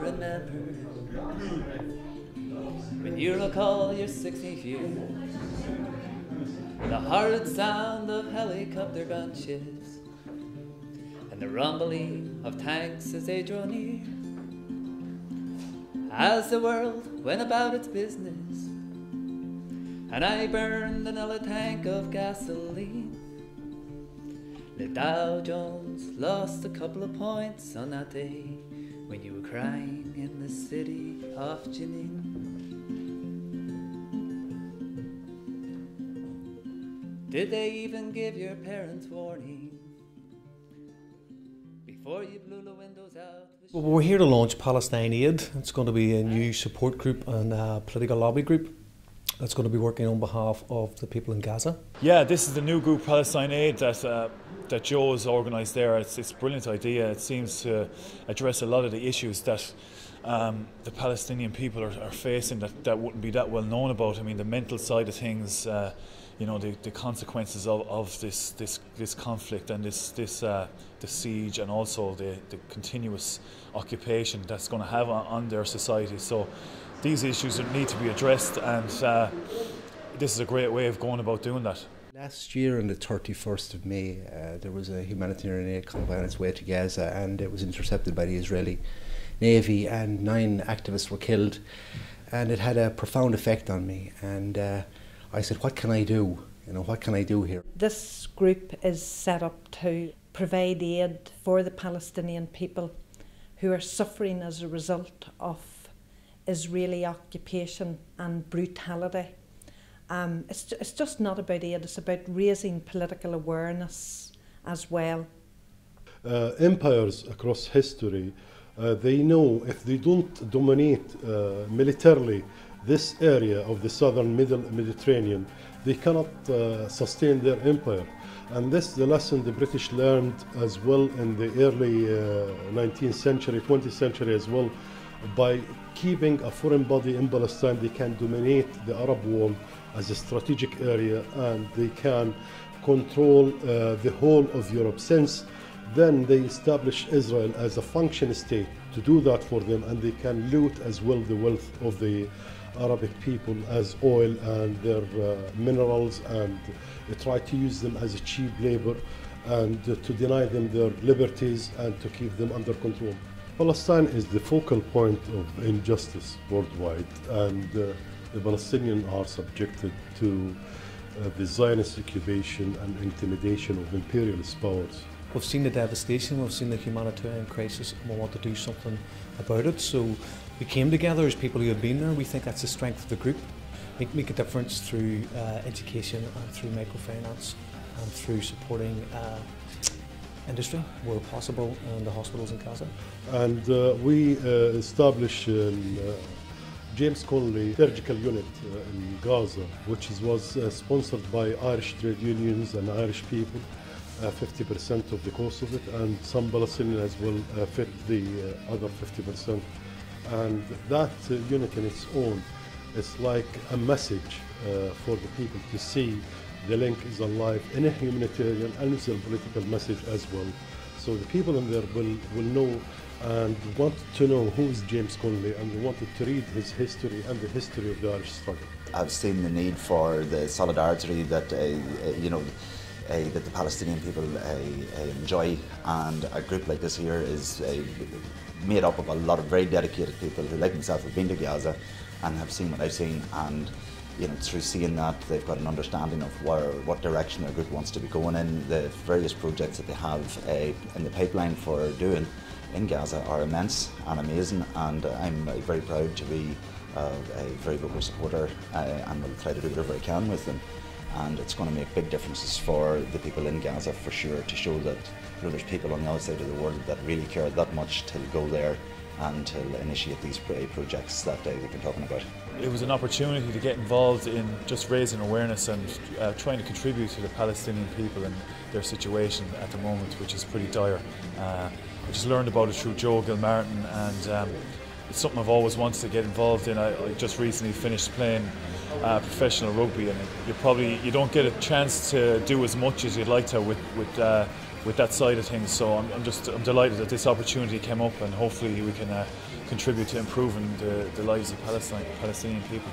remember when you recall your 60th year, the horrid sound of helicopter gunships and the rumbling of tanks as they draw near, as the world went about its business and I burned another tank of gasoline. The Dow Jones lost a couple of points on that day when you were crying in the city of Jenin. Did they even give your parents warning before you blew the windows out? Well, we're here to launch Palestineaid. It's going to be a new support group and a political lobby group that's going to be working on behalf of the people in Gaza. Yeah, this is the new group, Palestineaid, that Joe has organised there. It's a brilliant idea. It seems to address a lot of the issues that the Palestinian people are facing that wouldn't be that well known about. I mean, the mental side of things, you know, the consequences of this conflict and the siege, and also the continuous occupation that's going to have on their society. So these issues need to be addressed, and this is a great way of going about doing that. Last year on the 31st of May, there was a humanitarian aid convoy on its way to Gaza, and it was intercepted by the Israeli Navy, and 9 activists were killed, and it had a profound effect on me. And I said, what can I do? You know, what can I do here? This group is set up to provide aid for the Palestinian people who are suffering as a result of Israeli occupation and brutality. It's just not about aid, it's about raising political awareness as well. Empires across history, they know if they don't dominate militarily this area of the southern Mediterranean, they cannot sustain their empire. And this is the lesson the British learned as well in the early 19th century, 20th century as well. By keeping a foreign body in Palestine, they can dominate the Arab world as a strategic area, and they can control the whole of Europe. Since then they establish Israel as a function state to do that for them, and they can loot as well the wealth of the Arabic people as oil and their minerals, and try to use them as a cheap labor and to deny them their liberties and to keep them under control. Palestine is the focal point of injustice worldwide, and the Palestinians are subjected to the Zionist occupation and intimidation of imperialist powers. We've seen the devastation, we've seen the humanitarian crisis, and we want to do something about it. So we came together as people who have been there. We think that's the strength of the group. Make a difference through education and through microfinance and through supporting industry where possible in the hospitals in Gaza. And we established James Connolly Surgical Unit in Gaza, which was sponsored by Irish trade unions and Irish people, 50% of the cost of it, and some Palestinians as well fit the other 50%. And that unit in its own is like a message for the people to see the link is alive in a humanitarian and it's a political message as well. So the people in there will know and want to know who is James Connolly, and they wanted to read his history and the history of the Irish struggle. I've seen the need for the solidarity that you know, that the Palestinian people enjoy, and a group like this here is made up of a lot of very dedicated people who, like myself, have been to Gaza and have seen what I've seen, and you know, through seeing that, they've got an understanding of what direction their group wants to be going in. The various projects that they have in the pipeline for doing in Gaza are immense and amazing, and I'm very proud to be a very vocal supporter, and will try to do whatever I can with them. And it's going to make big differences for the people in Gaza for sure, to show that there's people on the outside of the world that really care that much to go there and to initiate these projects that they've been talking about. It was an opportunity to get involved in just raising awareness and trying to contribute to the Palestinian people and their situation at the moment, which is pretty dire. I just learned about it through Joe Gilmartin, and it's something I've always wanted to get involved in. I just recently finished playing professional rugby, and you don't get a chance to do as much as you'd like to with with that side of things. So I'm delighted that this opportunity came up, and hopefully we can contribute to improving the lives of Palestinian people.